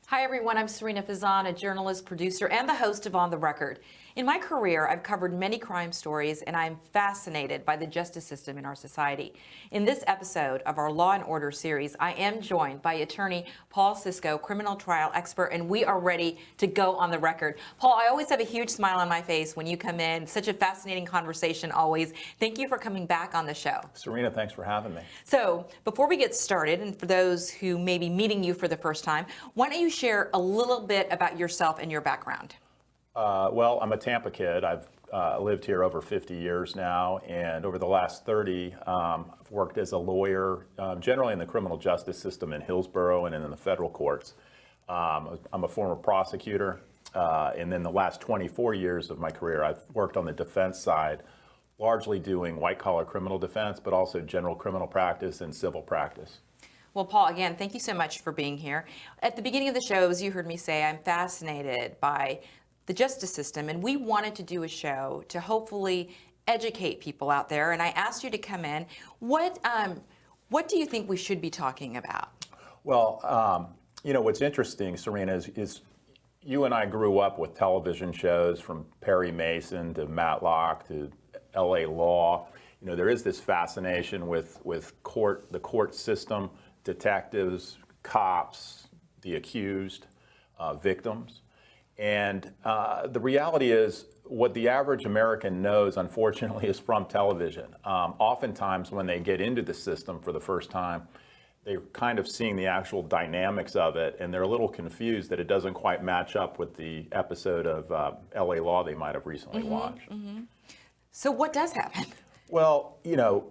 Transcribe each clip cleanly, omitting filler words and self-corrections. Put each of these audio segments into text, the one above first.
Hi everyone, I'm Sarina Fazan, a journalist, producer, and the host of On the Record. In my career, I've covered many crime stories, and I'm fascinated by the justice system in our society. In this episode of our Law and Order series, I am joined by attorney Paul Sisco, criminal trial expert, and we are ready to go on the record. Paul, I always have a huge smile on my face when you come in. Such a fascinating conversation always. Thank you for coming back on the show. Sarina, thanks for having me. So, before we get started, and for those who may be meeting you for the first time, why don't you share a little bit about yourself and your background? Well, I'm a Tampa kid. I've lived here over 50 years now, and over the last 30, I've worked as a lawyer, generally in the criminal justice system in Hillsborough and in the federal courts. I'm a former prosecutor, and then the last 24 years of my career, I've worked on the defense side, largely doing white-collar criminal defense, but also general criminal practice and civil practice. Well, Paul, again, thank you so much for being here. At the beginning of the show, as you heard me say, I'm fascinated by the justice system, and we wanted to do a show to hopefully educate people out there, and I asked you to come in. What do you think we should be talking about? Well, you know, what's interesting, Sarina, is you and I grew up with television shows from Perry Mason to Matlock to LA Law. You know, there is this fascination with the court system, detectives, cops, the accused, victims. And the reality is what the average American knows, unfortunately, is from television. Oftentimes when they get into the system for the first time, they're kind of seeing the actual dynamics of it, and they're a little confused that it doesn't quite match up with the episode of LA Law they might have recently watched. Mm-hmm. So what does happen? Well, you know,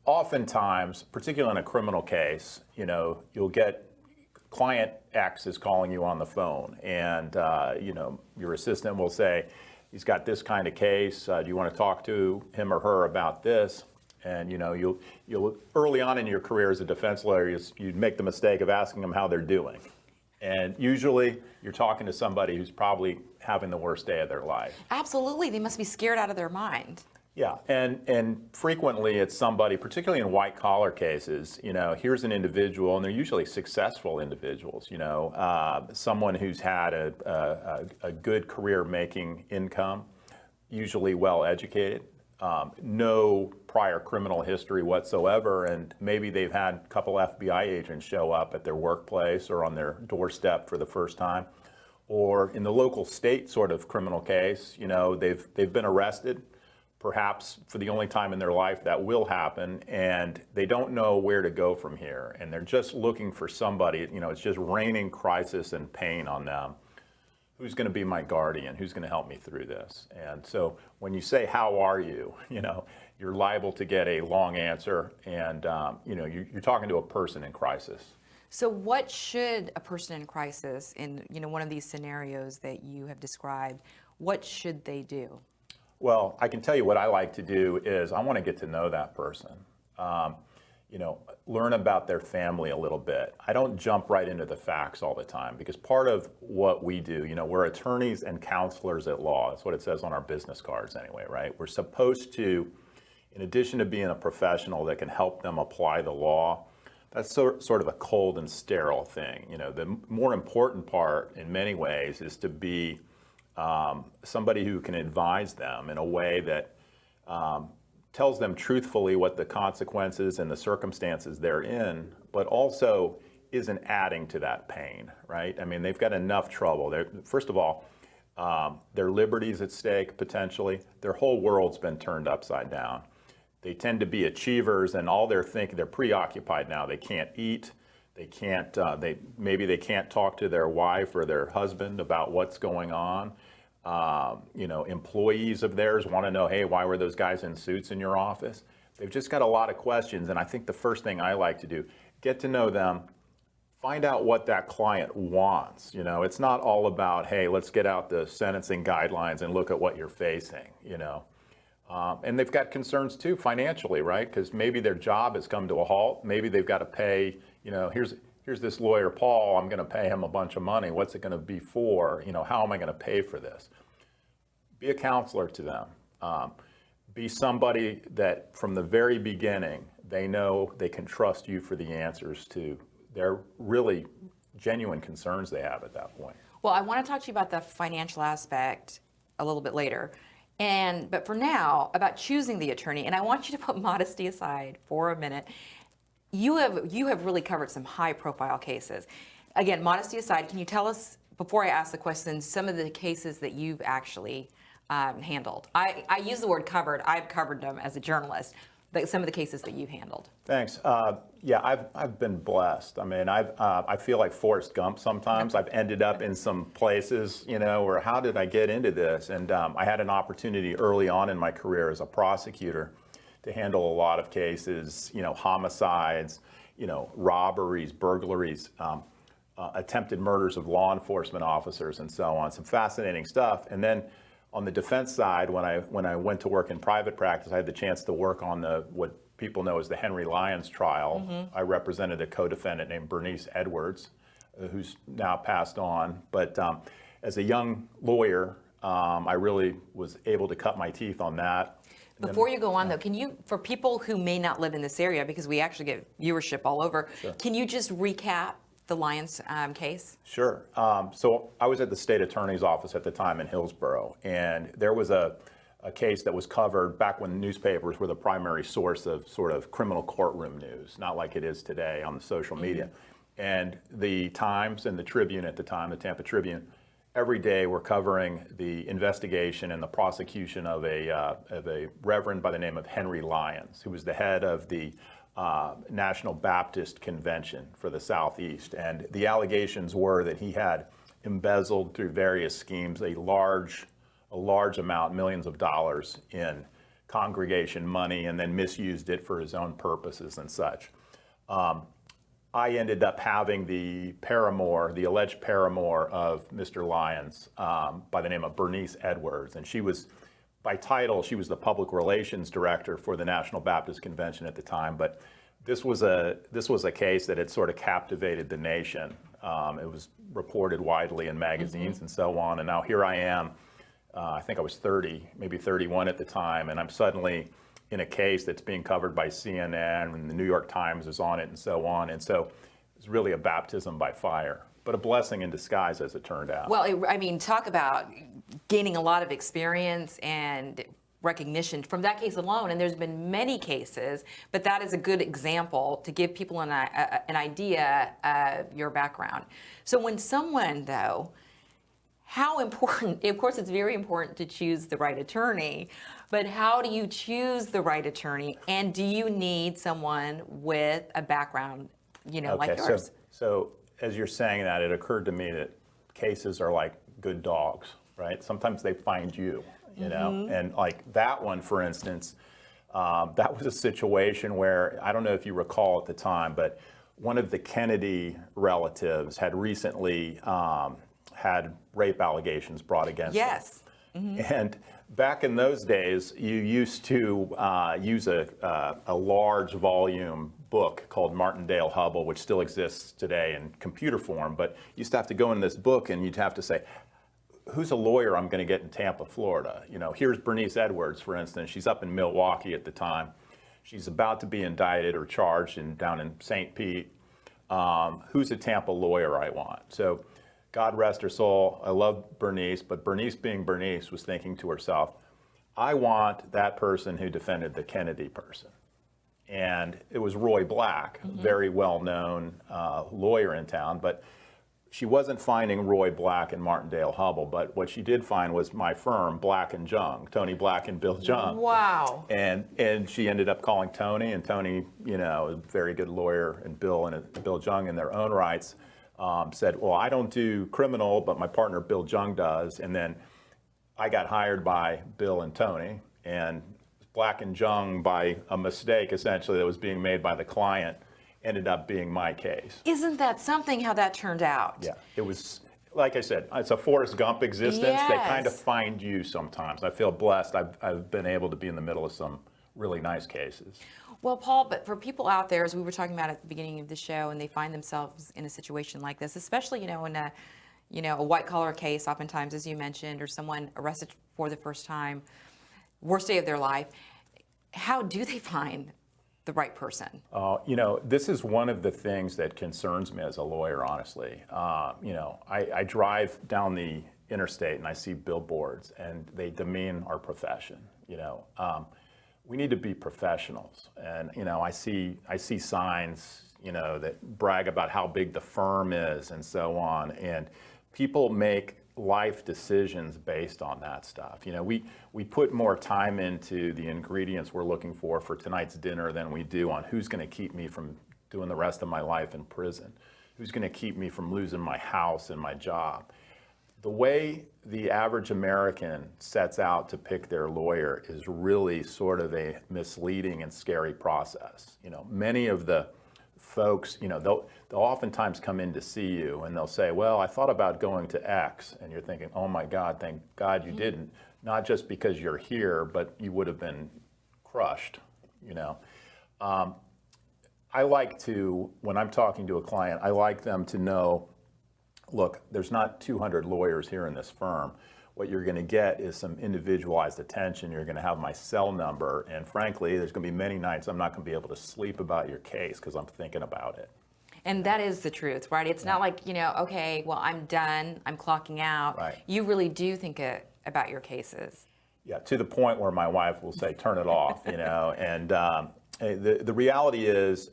oftentimes, particularly in a criminal case, you know, you'll get client X is calling you on the phone, and you know, your assistant will say, he's got this kind of case. Do you want to talk to him or her about this? And you know, you'll early on in your career as a defense lawyer, you'd make the mistake of asking them how they're doing, and usually you're talking to somebody who's probably having the worst day of their life. Absolutely, they must be scared out of their mind. Yeah, and frequently it's somebody, particularly in white-collar cases, you know, here's an individual, and they're usually successful individuals, you know, someone who's had a good career making income, usually well-educated, no prior criminal history whatsoever, and maybe they've had a couple FBI agents show up at their workplace or on their doorstep for the first time. Or in the local state sort of criminal case, you know, they've been arrested, perhaps for the only time in their life that will happen, and they don't know where to go from here. And they're just looking for somebody, you know, it's just raining crisis and pain on them. Who's going to be my guardian? Who's going to help me through this? And so when you say, how are you? You know, you're liable to get a long answer, and, you know, you're talking to a person in crisis. So what should a person in crisis, in, you know, one of these scenarios that you have described, what should they do? Well, I can tell you what I like to do is I want to get to know that person, you know, learn about their family a little bit. I don't jump right into the facts all the time, because part of what we do, you know, we're attorneys and counselors at law. That's what it says on our business cards anyway, right? We're supposed to, in addition to being a professional that can help them apply the law, that's sort of a cold and sterile thing. You know, the more important part in many ways is to be somebody who can advise them in a way that tells them truthfully what the consequences and the circumstances they're in, but also isn't adding to that pain, right? I mean, they've got enough trouble. First of all, their liberty's at stake potentially. Their whole world's been turned upside down. They tend to be achievers, and all they're thinking, they're preoccupied now. They can't eat. They can't. Maybe they can't talk to their wife or their husband about what's going on. You know, employees of theirs want to know, hey, why were those guys in suits in your office? They've just got a lot of questions, and I think the first thing I like to do, get to know them, find out what that client wants. You know, it's not all about, hey, let's get out the sentencing guidelines and look at what you're facing, you know. And they've got concerns too financially, right? Because maybe their job has come to a halt. Maybe they've got to pay, you know, here's this lawyer, Paul, I'm going to pay him a bunch of money. What's it going to be for? You know, how am I going to pay for this? Be a counselor to them. Be somebody that from the very beginning, they know they can trust you for the answers to their really genuine concerns they have at that point. Well, I want to talk to you about the financial aspect a little bit later. But for now, about choosing the attorney, and I want you to put modesty aside for a minute. You have really covered some high-profile cases. Again, modesty aside, can you tell us, before I ask the questions, some of the cases that you've actually handled? I use the word covered. I've covered them as a journalist, but some of the cases that you've handled. Thanks. Yeah, I've been blessed. I mean, I feel like Forrest Gump sometimes. I've ended up in some places, you know, where how did I get into this? And I had an opportunity early on in my career as a prosecutor to handle a lot of cases, you know, homicides, you know, robberies, burglaries, attempted murders of law enforcement officers, and so on. Some fascinating stuff. And then on the defense side, when I went to work in private practice, I had the chance to work on what people know as the Henry Lyons trial. Mm-hmm. I represented a co-defendant named Bernice Edwards, who's now passed on. But as a young lawyer, I really was able to cut my teeth on that. Before you go on, though, can you, for people who may not live in this area, because we actually get viewership all over, sure, can you just recap the Lyons case? Sure. So I was at the state attorney's office at the time in Hillsborough, and there was a case that was covered back when newspapers were the primary source of sort of criminal courtroom news, not like it is today on the social media. Mm-hmm. And the Times and the Tribune at the time, the Tampa Tribune, every day were covering the investigation and the prosecution of a reverend by the name of Henry Lyons, who was the head of the National Baptist Convention for the Southeast. And the allegations were that he had embezzled through various schemes a large amount, millions of dollars in congregation money, and then misused it for his own purposes and such. I ended up having the alleged paramour of Mr. Lyons by the name of Bernice Edwards, and she was, by title, she was the public relations director for the National Baptist Convention at the time, but this was a case that had sort of captivated the nation. It was reported widely in magazines, mm-hmm, and so on, and now here I am. I think I was 30, maybe 31 at the time, and I'm suddenly in a case that's being covered by CNN, and the New York Times is on it, and so on. And so it's really a baptism by fire, but a blessing in disguise, as it turned out. Well, I mean, talk about gaining a lot of experience and recognition from that case alone. And there's been many cases, but that is a good example to give people an idea of your background. So when someone, though, how important, of course, it's very important to choose the right attorney, but how do you choose the right attorney? And do you need someone with a background, you know, like yours? So as you're saying that, it occurred to me that cases are like good dogs, right? Sometimes they find you, you mm-hmm, know? And like that one, for instance, that was a situation where, I don't know if you recall at the time, but one of the Kennedy relatives had recently had rape allegations brought against them. Yes. Mm-hmm. And back in those days, you used to use a large volume book called Martindale-Hubbell, which still exists today in computer form, but you used to have to go in this book and you'd have to say, who's a lawyer I'm going to get in Tampa, Florida? You know, here's Bernice Edwards, for instance. She's up in Milwaukee at the time. She's about to be indicted or charged down in St. Pete. Who's a Tampa lawyer I want? So God rest her soul, I love Bernice, but Bernice being Bernice was thinking to herself, I want that person who defended the Kennedy person. And it was Roy Black, mm-hmm, very well-known lawyer in town, but she wasn't finding Roy Black and Martindale-Hubbell, but what she did find was my firm, Black & Jung, Tony Black and Bill Jung. Wow. And she ended up calling Tony, and Tony, you know, a very good lawyer, and Bill Jung in their own rights, said, well, I don't do criminal, but my partner Bill Jung does. And then I got hired by Bill and Tony, and Black and Jung, by a mistake essentially that was being made by the client, ended up being my case. Isn't that something how that turned out? Yeah, it was, like I said, it's a Forrest Gump existence. They kind of Yes. find you sometimes. I feel blessed. I've been able to be in the middle of some really nice cases. Well, Paul, but for people out there, as we were talking about at the beginning of the show, and they find themselves in a situation like this, especially, in a white collar case, oftentimes, as you mentioned, or someone arrested for the first time, worst day of their life, how do they find the right person? This is one of the things that concerns me as a lawyer, honestly. I drive down the interstate and I see billboards and they demean our profession. We need to be professionals. And, I see signs, that brag about how big the firm is and so on. And people make life decisions based on that stuff. We put more time into the ingredients we're looking for tonight's dinner than we do on who's going to keep me from doing the rest of my life in prison, who's going to keep me from losing my house and my job. The way the average American sets out to pick their lawyer is really sort of a misleading and scary process. Many of the folks, they'll oftentimes come in to see you and they'll say, well, I thought about going to X. And you're thinking, oh my God, thank God you didn't. Not just because you're here, but you would have been crushed, I like to, when I'm talking to a client, I like them to know, look, there's not 200 lawyers here in this firm. What you're going to get is some individualized attention. You're going to have my cell number. And frankly, there's going to be many nights I'm not going to be able to sleep about your case because I'm thinking about it. And that is the truth, right? It's not like, okay, well, I'm done, I'm clocking out. Right. You really do think about your cases. Yeah, to the point where my wife will say, turn it off, And the reality is,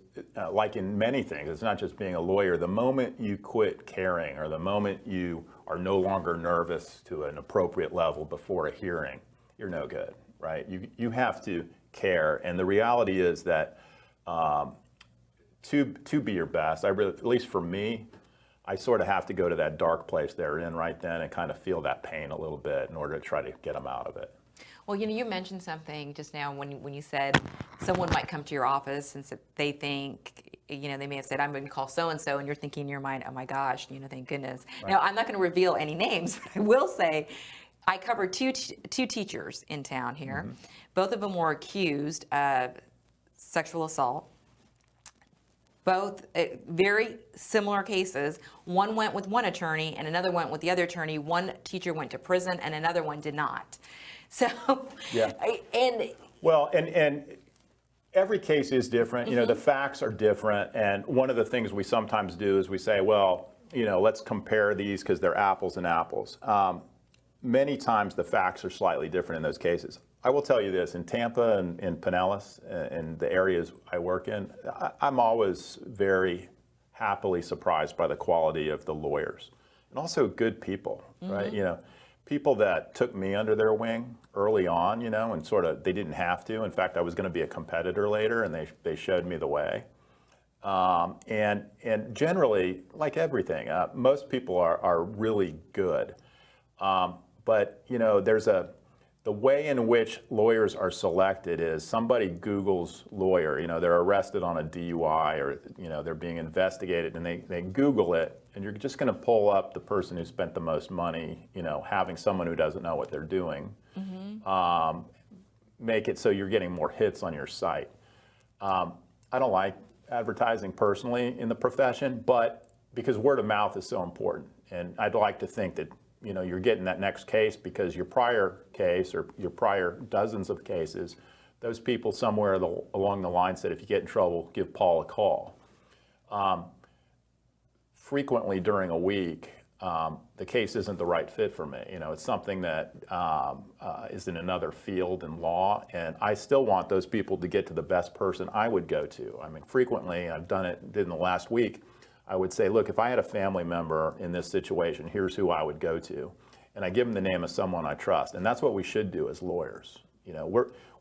like in many things, it's not just being a lawyer. The moment you quit caring or the moment you are no longer nervous to an appropriate level before a hearing, you're no good, right? You have to care. And the reality is that to be your best, at least for me, I sort of have to go to that dark place they're in right then and kind of feel that pain a little bit in order to try to get them out of it. Well, you mentioned something just now when you said someone might come to your office and they think, they may have said, I'm going to call so-and-so, and you're thinking in your mind, oh my gosh, thank goodness. Right. Now, I'm not going to reveal any names, but I will say I covered two teachers in town here. Mm-hmm. Both of them were accused of sexual assault. Both very similar cases. One went with one attorney and another went with the other attorney. One teacher went to prison and another one did not. So, yeah. And every case is different. The facts are different. And one of the things we sometimes do is we say, well, let's compare these because they're apples and apples. Many times the facts are slightly different in those cases. I will tell you this, in Tampa and in Pinellas, and the areas I work in, I'm always very happily surprised by the quality of the lawyers and also good people, right? People that took me under their wing early on, and sort of, they didn't have to. In fact, I was going to be a competitor later, and they showed me the way. And generally, like everything, most people are really good. But, there's the way in which lawyers are selected is somebody Googles lawyer, they're arrested on a DUI or, they're being investigated and they Google it, and you're just going to pull up the person who spent the most money, having someone who doesn't know what they're doing, make it so you're getting more hits on your site. I don't like advertising personally in the profession, but because word of mouth is so important, and I'd like to think that you're getting that next case because your prior case or your prior dozens of cases, those people somewhere along the line said, if you get in trouble, give Paul a call. Frequently during a week, the case isn't the right fit for me. It's something that is in another field in law, and I still want those people to get to the best person I would go to. I mean, frequently, I've did in the last week, I would say, look, if I had a family member in this situation, here's who I would go to. And I give them the name of someone I trust. And that's what we should do as lawyers.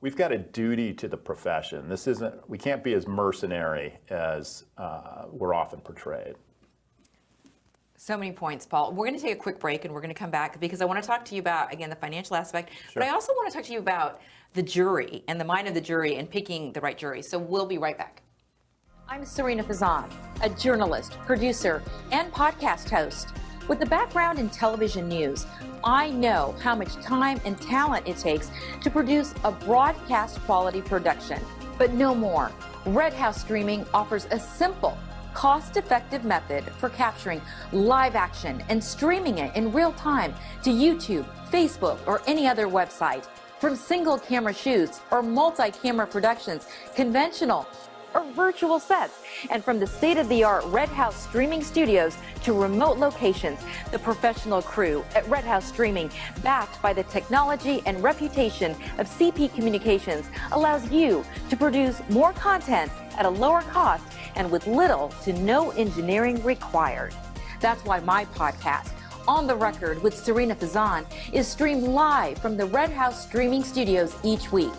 We've got a duty to the profession. We can't be as mercenary as we're often portrayed. So many points, Paul. We're going to take a quick break and we're going to come back because I want to talk to you about, again, the financial aspect, but I also want to talk to you about the jury and the mind of the jury and picking the right jury. So we'll be right back. I'm Sarina Fazan, a journalist, producer, and podcast host. With a background in television news, I know how much time and talent it takes to produce a broadcast quality production. But no more. Red House Streaming offers a simple, cost-effective method for capturing live action and streaming it in real time to YouTube, Facebook, or any other website. From single camera shoots or multi-camera productions, conventional or virtual sets, and from the state-of-the-art Red House Streaming Studios to remote locations, the professional crew at Red House Streaming, backed by the technology and reputation of CP Communications, allows you to produce more content at a lower cost and with little to no engineering required. That's why my podcast, On the Record with Sarina Fazan, is streamed live from the Red House Streaming Studios each week.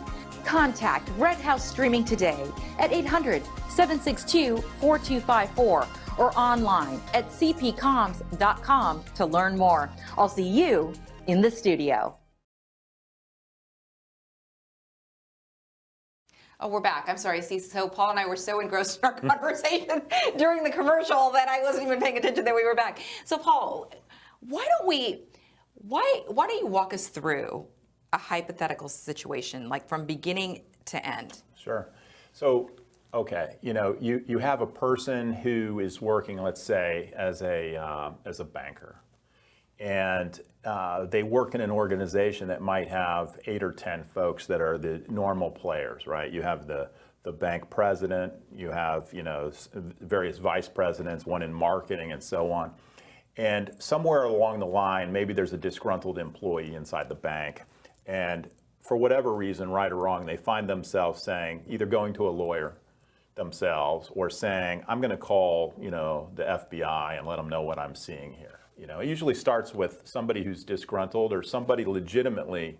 Contact Red House Streaming today at 800-762-4254 or online at cpcoms.com to learn more. I'll see you in the studio. Oh, we're back. I'm sorry. See, so Paul and I were so engrossed in our conversation during the commercial that I wasn't even paying attention that we were back. So Paul, why don't you walk us through a hypothetical situation, like from beginning to end? Sure. So, okay, you have a person who is working, let's say, as a banker, and they work in an organization that might have 8 or 10 folks that are the normal players, right? You have the bank president, you have various vice presidents, one in marketing, and so on. And somewhere along the line, maybe there's a disgruntled employee inside the bank. And for whatever reason, right or wrong, they find themselves saying, either going to a lawyer themselves or saying, I'm going to call, the FBI and let them know what I'm seeing here. It usually starts with somebody who's disgruntled or somebody legitimately,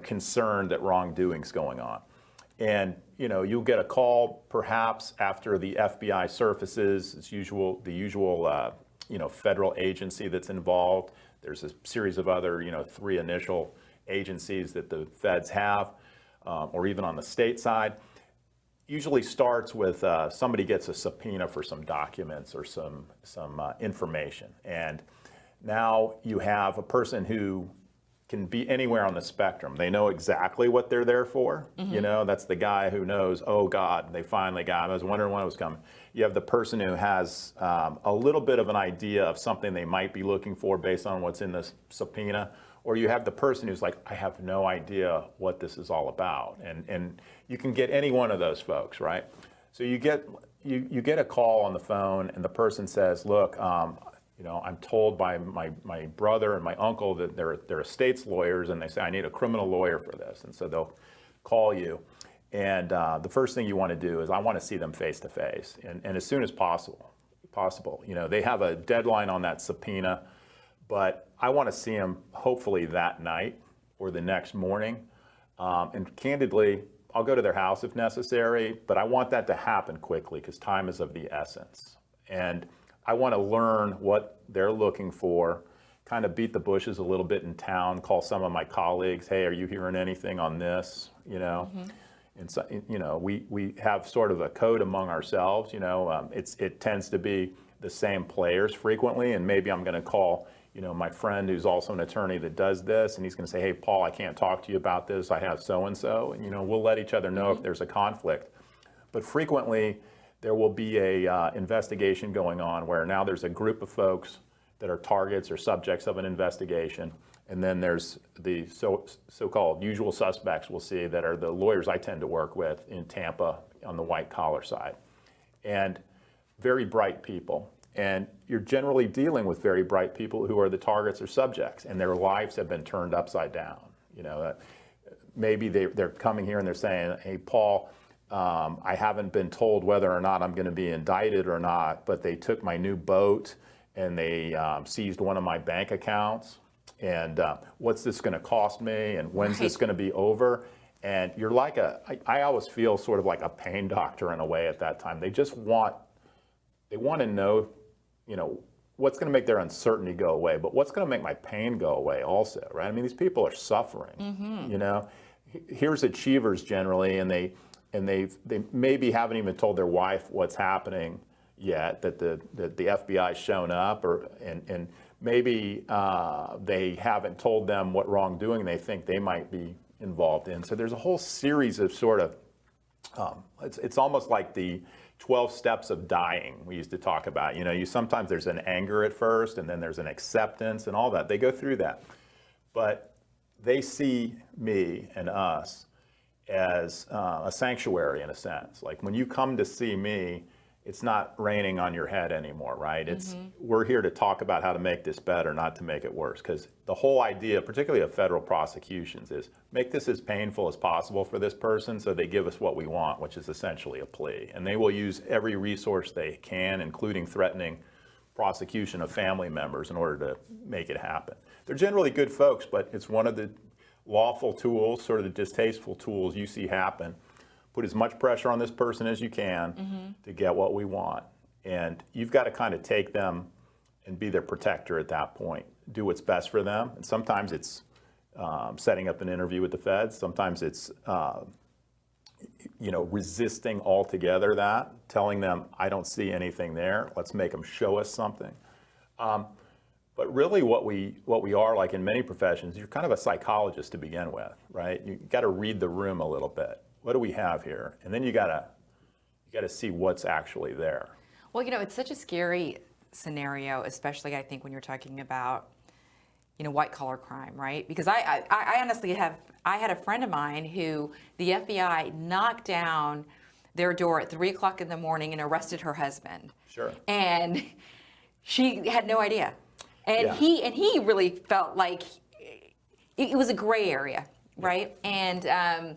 concerned that wrongdoing's going on. And, you'll get a call perhaps after the FBI surfaces. It's the usual, federal agency that's involved. There's a series of other, 3 initial agencies that the feds have, or even on the state side. Usually starts with somebody gets a subpoena for some documents or some information. And now you have a person who can be anywhere on the spectrum. They know exactly what they're there for. Mm-hmm. That's the guy who knows, oh God, they finally got him. I was wondering when it was coming. You have the person who has a little bit of an idea of something they might be looking for based on what's in this subpoena. Or you have the person who's like, I have no idea what this is all about. And you can get any one of those folks, right? So you get a call on the phone and the person says, look, I'm told by my brother and my uncle that they're estates lawyers, and they say, I need a criminal lawyer for this. And so they'll call you. And the first thing you want to do is I want to see them face to face and as soon as possible. They have a deadline on that subpoena, but I want to see them hopefully that night or the next morning. And candidly, I'll go to their house if necessary, but I want that to happen quickly because time is of the essence. And I want to learn what they're looking for, kind of beat the bushes a little bit in town, call some of my colleagues, hey, are you hearing anything on this? Mm-hmm. And so, we have sort of a code among ourselves, it tends to be the same players frequently, and maybe I'm going to call my friend who's also an attorney that does this, and he's going to say, hey, Paul, I can't talk to you about this. I have so-and-so. And, we'll let each other know if there's a conflict. But frequently, there will be a investigation going on where now there's a group of folks that are targets or subjects of an investigation. And then there's the so-called usual suspects we'll see that are the lawyers I tend to work with in Tampa on the white-collar side. And very bright people. And you're generally dealing with very bright people who are the targets or subjects, and their lives have been turned upside down. Maybe they're coming here and they're saying, hey, Paul, I haven't been told whether or not I'm going to be indicted or not, but they took my new boat and they seized one of my bank accounts. And what's this going to cost me? And when's this going to be over? And you're like I always feel sort of like a pain doctor in a way at that time. They want to know, what's going to make their uncertainty go away, but what's going to make my pain go away also, right? I mean, these people are suffering, Here's achievers generally, and and they maybe haven't even told their wife what's happening yet, that the FBI's shown up, and maybe they haven't told them what wrongdoing they think they might be involved in. So there's a whole series of sort of, it's almost like the 12 steps of dying we used to talk about. You know, sometimes there's an anger at first, and then there's an acceptance and all that. They go through that. But they see me and us as a sanctuary in a sense. Like when you come to see me, it's not raining on your head anymore, right? It's we're here to talk about how to make this better, not to make it worse. Because the whole idea, particularly of federal prosecutions, is make this as painful as possible for this person so they give us what we want, which is essentially a plea. And they will use every resource they can, including threatening prosecution of family members, in order to make it happen. They're generally good folks, but it's one of the lawful tools, sort of the distasteful tools you see happen. Put as much pressure on this person as you can to get what we want. And you've got to kind of take them and be their protector at that point. Do what's best for them. And sometimes it's setting up an interview with the feds. Sometimes it's resisting altogether that, telling them, I don't see anything there. Let's make them show us something. But really what we are, like in many professions, you're kind of a psychologist to begin with, right? You got to read the room a little bit. What do we have here? And then you got to see what's actually there. Well, you know, it's such a scary scenario, especially I think when you're talking about, you know, white collar crime, right? Because I honestly I had a friend of mine who the FBI knocked down their door at 3 o'clock in the morning and arrested her husband. Sure. And she had no idea. And Yeah. he really felt like it was a gray area, right? And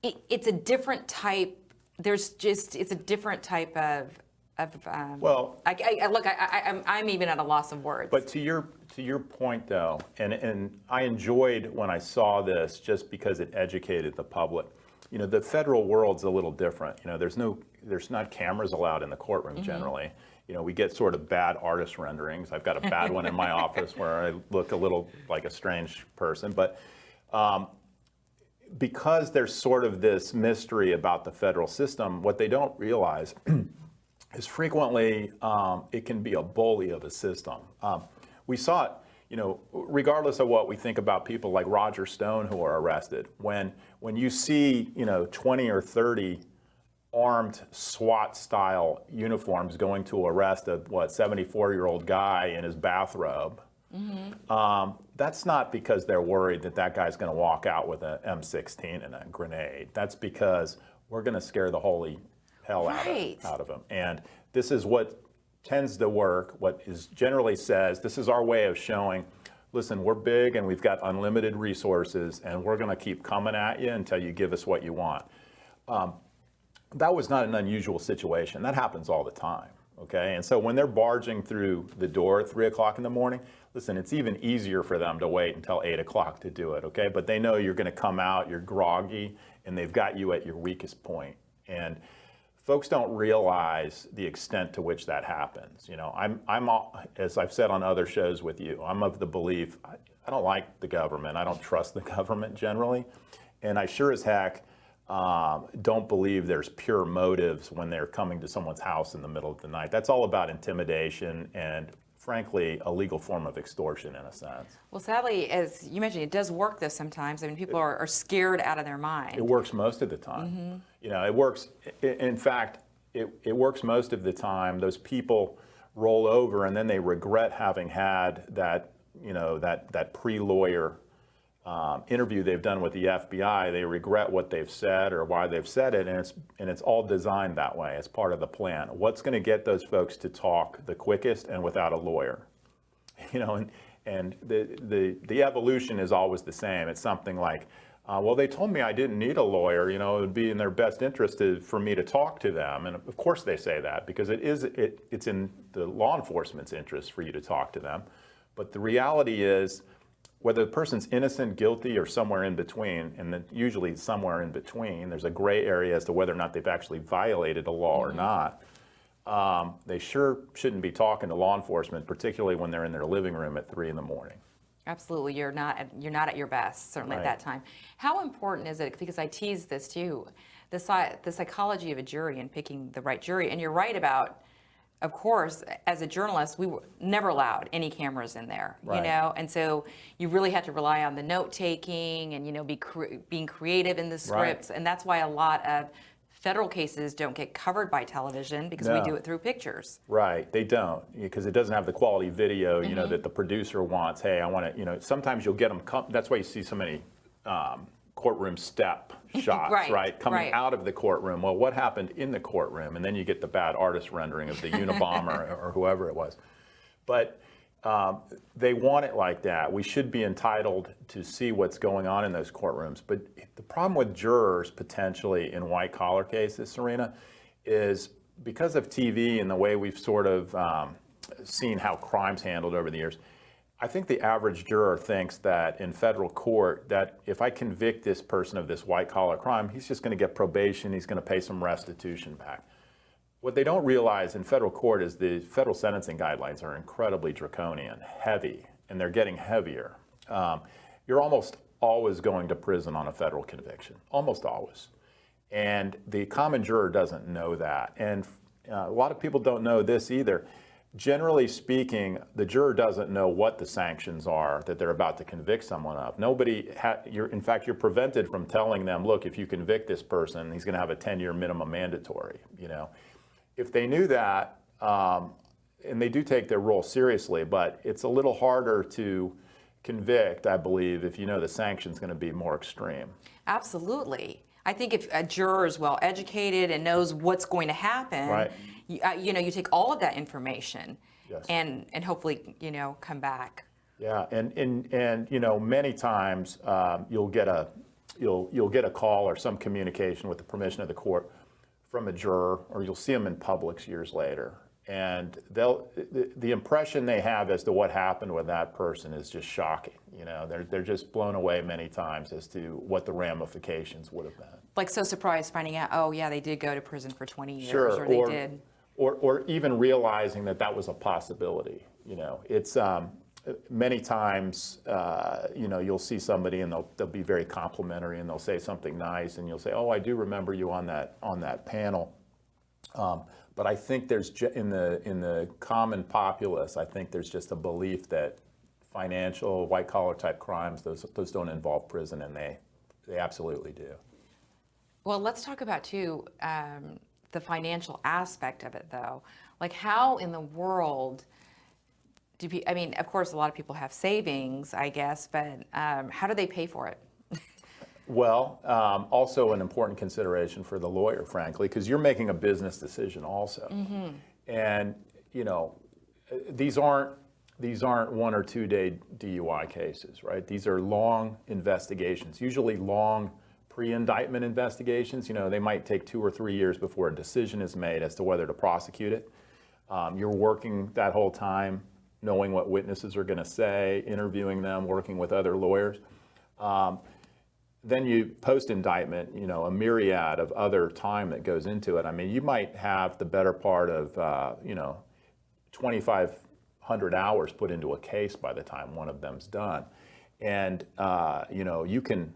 it's a different type. It's a different type of. Well, I'm even at a loss of words. But to your point though, and I enjoyed when I saw this just because it educated the public. You know, the federal world's a little different. You know, there's not cameras allowed in the courtroom generally. You know, we get sort of bad artist renderings. I've got a bad one in my office where I look a little like a strange person. But because there's sort of this mystery about the federal system, what they don't realize is frequently it can be a bully of a system. We saw it, you know, regardless of what we think about people like Roger Stone who are arrested, when you see, you know, 20 or 30 armed SWAT-style uniforms going to arrest a 74-year-old guy in his bathrobe. That's not because they're worried that guy's going to walk out with an M16 and a grenade. That's because we're going to scare the holy hell out of him. And this is what tends to work, what is generally says, this is our way of showing, listen, we're big and we've got unlimited resources and we're going to keep coming at you until you give us what you want. That was not an unusual situation. That happens all the time, okay? And so when they're barging through the door at 3 o'clock in the morning, listen, it's even easier for them to wait until 8 o'clock to do it, okay? But they know you're gonna come out, you're groggy, and they've got you at your weakest point. And folks don't realize the extent to which that happens. You know, I'm as I've said on other shows with you, I'm of the belief, I don't like the government, I don't trust the government generally, and I sure as heck don't believe there's pure motives when they're coming to someone's house in the middle of the night. That's all about intimidation and, frankly, a legal form of extortion in a sense. Well, sadly, as you mentioned, it does work though sometimes. I mean, people are scared out of their mind. It works most of the time. You know, it works, in fact, it works most of the time. Those people roll over and then they regret having had that, you know, that pre-lawyer interview they've done with the FBI. They regret what they've said or why they've said it, and it's all designed that way as part of the plan. What's going to get those folks to talk the quickest and without a lawyer? You know, and the evolution is always the same. It's something like, well, they told me I didn't need a lawyer. You know, it would be in their best interest for me to talk to them, and of course they say that because it's in the law enforcement's interest for you to talk to them. But the reality is, whether the person's innocent, guilty, or somewhere in between, and then usually somewhere in between, there's a gray area as to whether or not they've actually violated a law or not. They sure shouldn't be talking to law enforcement, particularly when they're in their living room at 3 in the morning. Absolutely, you're not at your best, certainly at Right. that time. How important is it, because I teased this too, the psychology of a jury and picking the right jury? And you're right about, of course, as a journalist, we were never allowed any cameras in there, you Right. know, and so you really had to rely on the note taking and, you know, being creative in the scripts, and that's why a lot of federal cases don't get covered by television, because we No. do it through pictures. Right, they don't, because it doesn't have the quality video, you know, that the producer wants. Hey, I want to, you know, sometimes you'll get them, that's why you see so many courtroom step shots, Right, right, coming right. out of the courtroom. Well, what happened in the courtroom? And then you get the bad artist rendering of the Unabomber or whoever it was. But they want it like that. We should be entitled to see what's going on in those courtrooms. But the problem with jurors potentially in white collar cases, Sarina, is because of TV and the way we've sort of seen how crime's handled over the years. I think the average juror thinks that in federal court, that if I convict this person of this white collar crime, he's just going to get probation, he's going to pay some restitution back. What they don't realize in federal court is the federal sentencing guidelines are incredibly draconian, heavy, and they're getting heavier. You're almost always going to prison on a federal conviction, almost always. And the common juror doesn't know that. And a lot of people don't know this either. Generally speaking, the juror doesn't know what the sanctions are that they're about to convict someone of. In fact, you're prevented from telling them, look, if you convict this person, he's going to have a 10-year minimum mandatory, you know. If they knew that, and they do take their role seriously, but it's a little harder to convict, I believe, if you know the sanction's going to be more extreme. Absolutely. I think if a juror is well educated and knows what's going to happen, Right. you know, you take all of that information, Yes. and hopefully, you know, come back. Yeah, and you know, many times you'll get a call or some communication with the permission of the court from a juror, or you'll see them in Publix years later, and the impression they have as to what happened with that person is just shocking. You know, they're just blown away many times as to what the ramifications would have been. Like, so surprised finding out, oh yeah, they did go to prison for 20 years, Sure, or they did. Or even realizing that that was a possibility. You know, it's many times, you know, you'll see somebody and they'll be very complimentary and they'll say something nice, and you'll say, oh, I do remember you on that panel. But I think there's in the common populace, I think there's just a belief that financial white collar type crimes, those don't involve prison, and they absolutely do. Well, let's talk about too the financial aspect of it, though. Like, how in the world do people? I mean, of course, a lot of people have savings, I guess, but how do they pay for it? Well, also an important consideration for the lawyer, frankly, because you're making a business decision also. Mm-hmm. And, you know, these aren't 1 or 2 day DUI cases, right? These are long investigations, usually long pre-indictment investigations. You know, they might take 2 or 3 years before a decision is made as to whether to prosecute it. You're working that whole time, knowing what witnesses are going to say, interviewing them, working with other lawyers. Then you post-indictment, you know, a myriad of other time that goes into it. I mean, you might have the better part of, you know, 2,500 hours put into a case by the time one of them's done. And, you know, you can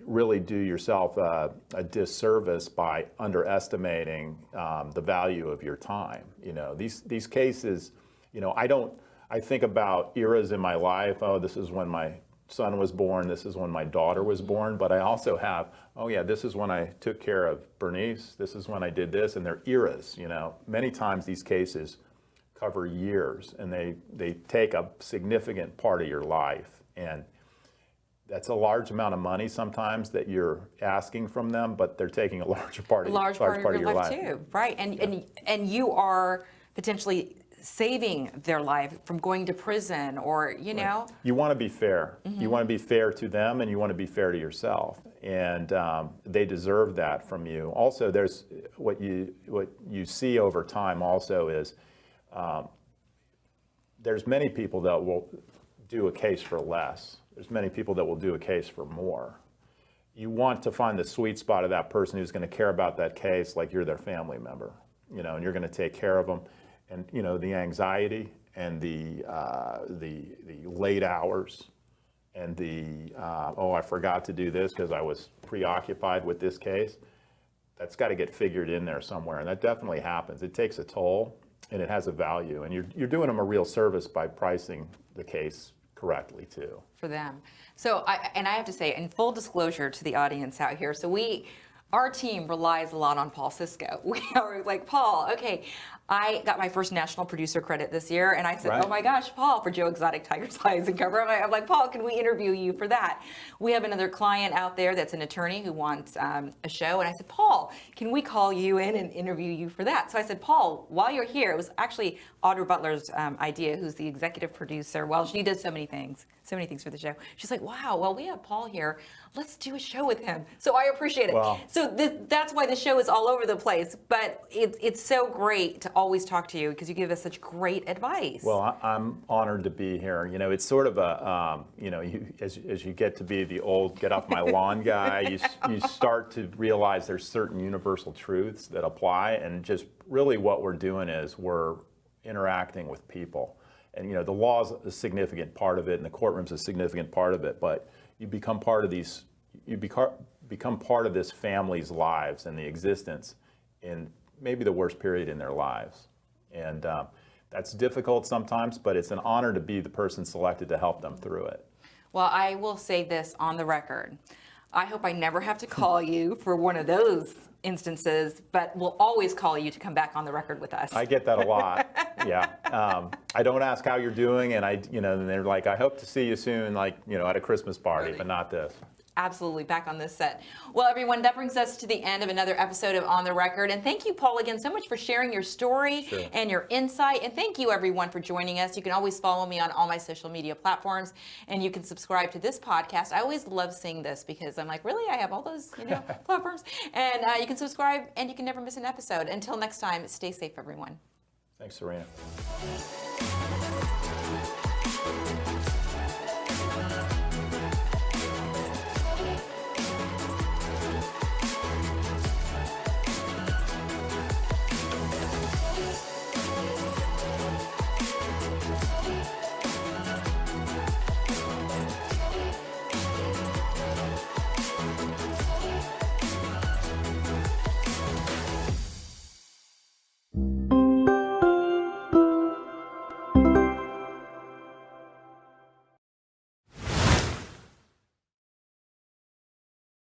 really do yourself a disservice by underestimating the value of your time. You know, these cases, you know, I think about eras in my life. Oh, this is when my son was born, this is when my daughter was born, but I also have, oh yeah, this is when I took care of Bernice, this is when I did this, and they're eras, you know. Many times these cases cover years, and they take a significant part of your life, and that's a large amount of money sometimes that you're asking from them, but they're taking a large part of your life too, right? And you are potentially saving their life from going to prison, or, you know. Right. You want to be fair. Mm-hmm. You want to be fair to them, and you want to be fair to yourself, and they deserve that from you. Also, there's what you see over time also is there's many people that will do a case for less. There's many people that will do a case for more. You want to find the sweet spot of that person who's going to care about that case like you're their family member, you know, and you're going to take care of them. And, you know, the anxiety and the late hours and oh, I forgot to do this because I was preoccupied with this case, that's got to get figured in there somewhere. And that definitely happens. It takes a toll and it has a value. And you're doing them a real service by pricing the case correctly too. For them. So, I have to say, in full disclosure to the audience out here, so our team relies a lot on Paul Sisco. We are like, Paul, okay, I got my first national producer credit this year, and I said, right. Oh my gosh, Paul, for Joe Exotic Tiger's Eyes and Cover. I'm like, Paul, can we interview you for that? We have another client out there that's an attorney who wants a show, and I said, Paul, can we call you in and interview you for that? So I said, Paul, while you're here, it was actually Audra Butler's idea, who's the executive producer. Well, she does so many things for the show. She's like, wow, well, we have Paul here. Let's do a show with him. So I appreciate it. Wow. So that's why the show is all over the place. But it's so great to always talk to you because you give us such great advice. Well, I'm honored to be here. You know, it's sort of a, as you get to be the old get off my lawn guy, you start to realize there's certain universal truths that apply. And just really what we're doing is we're interacting with people. And, the law is a significant part of it, and the courtroom's a significant part of it. But you become part of become part of this family's lives and the existence in maybe the worst period in their lives. And that's difficult sometimes, but it's an honor to be the person selected to help them through it. Well, I will say this on the record. I hope I never have to call you for one of those instances, but we'll always call you to come back on the record with us. I get that a lot. Yeah. I don't ask how you're doing, and and they're like, I hope to see you soon, at a Christmas party, but not this. Absolutely, back on this set. Well, everyone, that brings us to the end of another episode of On the Record. And thank you, Paul, again so much for sharing your story and your insight. And thank you, everyone, for joining us. You can always follow me on all my social media platforms, and you can subscribe to this podcast. I always love seeing this because I'm like, really? I have all those platforms? And you can subscribe, and you can never miss an episode. Until next time, stay safe, everyone. Thanks, Sarina.